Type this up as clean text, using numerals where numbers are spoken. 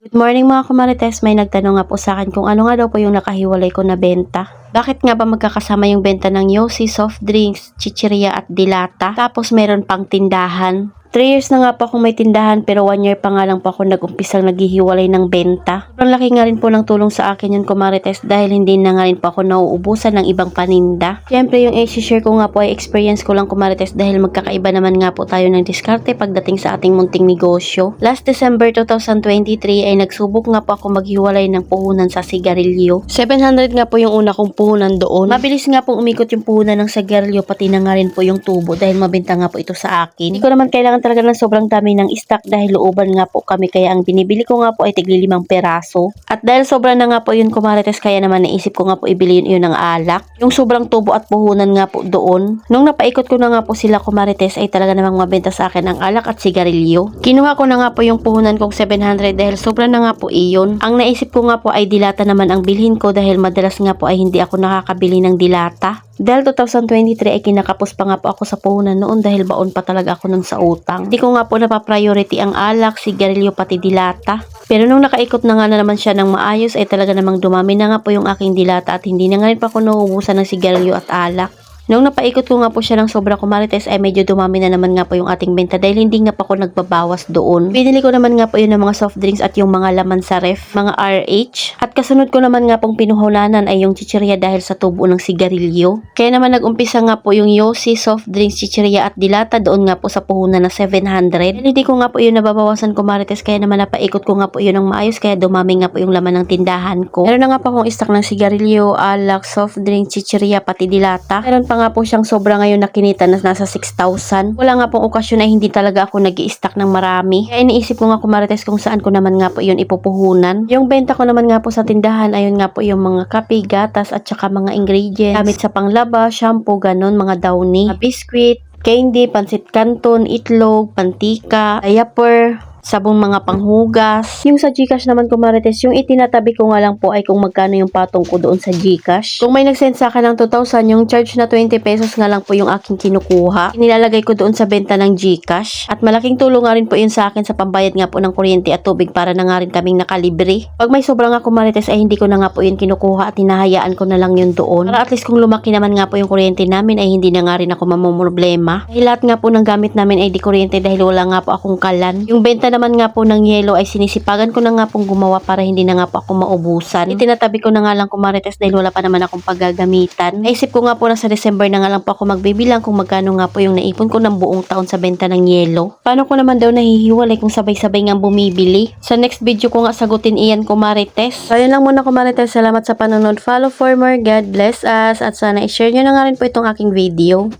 Good morning mga kumarites, may nagtanong nga po sa akin kung ano nga daw po yung nakahiwalay ko na benta. Bakit nga ba magkakasama yung benta ng Yosi, soft drinks, chichirya at dilata? Tapos meron pang tindahan. 3 years na nga po akong may tindahan pero 1 year pa nga lang po ako nag-umpisang naghihiwalay ng benta. Sobrang laki nga rin po ng tulong sa akin yun kumarites dahil hindi na nga rin po ako nauubusan ng ibang paninda. Siyempre yung i-share ko nga po ay experience ko lang kumarites dahil magkakaiba naman nga po tayo ng diskarte pagdating sa ating munting negosyo. Last December 2023 ay nagsubok nga po ako maghiwalay ng puhunan sa sigarilyo. 700 nga po yung una kong puhunan doon. Mabilis nga pong umikot yung puhunan ng sigarilyo pati na nga rin po yung tubo dahil mabenta nga po ito sa akin. Hindi ko naman kailangan talaga ng sobrang dami ng stock dahil looban nga po kami kaya ang binibili ko nga po ay tigli 5 peraso. At dahil sobra na nga po yun kumarites kaya naman naisip ko nga po ibili yun ng alak. Yung sobrang tubo at puhunan nga po doon. Nung napaikot ko na nga po sila kumarites ay talaga namang mabenta sa akin ang alak at sigarilyo. Kinuha ko na nga po yung puhunan kong 700 dahil sobra na nga po iyon. Ang naisip ko nga po ay dilata naman ang bilhin ko dahil madalas nga po ay hindi ako nakakabili ng dilata. Dahil 2023 ay kinakapos pa nga po ako sa puhunan noon dahil baon pa talaga ako nun sa utang. Hindi ko nga po napapriority ang alak, sigarilyo pati dilata. Pero nung nakaikot na nga na naman siya ng maayos ay talaga namang dumami na nga po yung aking dilata at hindi na nga rin pa ako nauubusan ng sigarilyo at alak. Nung napaikot ko nga po siya ng sobra kumarites ay medyo dumami na naman nga po yung ating benta dahil hindi nga pa ako nagbabawas doon. Binili ko naman nga po yun ng mga soft drinks at yung mga laman sa ref, mga RH. At kasunod ko naman nga pong pinuhulanan ay yung chichirya dahil sa tubo ng sigarilyo. Kaya naman nag-umpisa nga po yung Yosi, soft drinks, chichirya at dilata doon nga po sa puhunan na 700. And hindi ko nga po yun nababawasan kumarites kaya naman napaikot ko nga po yun ng maayos kaya dumami nga po yung laman ng tindahan ko. Meron na nga po akong stock ng sigarilyo, alak, soft drinks, chichirya pati dilata. Meron pa nga po siyang sobra ngayon na kinita na nasa 6,000. Wala nga pong okasyon na hindi talaga ako nag-i-stock ng marami. Kaya iniisip ko nga kumarites kung saan ko naman nga po yun ipupuhunan. Yung benta ko naman nga po sa tindahan ayun nga po yung mga kape, gatas at saka mga ingredients. Gamit sa panglaba, shampoo, ganon, mga downy, biscuit, candy, pansit canton, itlog, pantika, diaper, sabong mga panghugas. Yung sa GCash naman kumarites, yung itinatabi ko nga lang po ay kung magkano yung patong ko doon sa GCash. Kung may nag-send sa akin ng 2,000, yung charge na 20 pesos nga lang po yung aking kinukuha. Nilalagay ko doon sa benta ng GCash. At malaking tulong nga rin po yun sa akin sa pambayad nga po ng kuryente at tubig para na nga rin kaming nakalibre. Pag may sobra nga kumarites ay hindi ko na nga po yun kinukuha at hinahayaan ko na lang yun doon. Para at least kung lumaki naman nga po yung kuryente namin ay hindi na nga rin ako mamumroblema. Dahil lahat nga po ng gamit namin ay di kuryente dahil wala nga po akong kalan. Yung benta naman nga po ng yelo ay sinisipagan ko na nga pong gumawa para hindi na nga po ako maubusan. Itinatabi ko na nga lang kumarites dahil wala pa naman akong paggagamitan. Naisip ko nga po na sa December na nga lang po ako magbibilang kung magkano nga po yung naipon ko ng buong taon sa benta ng yelo. Paano ko naman daw nahihiwalay kung sabay-sabay nga bumibili? Sa next video ko nga sagutin iyan kumarites. So yun lang muna kumarites. Salamat sa panonood. Follow for more. God bless us. At sana i-share nyo na nga rin po itong aking video.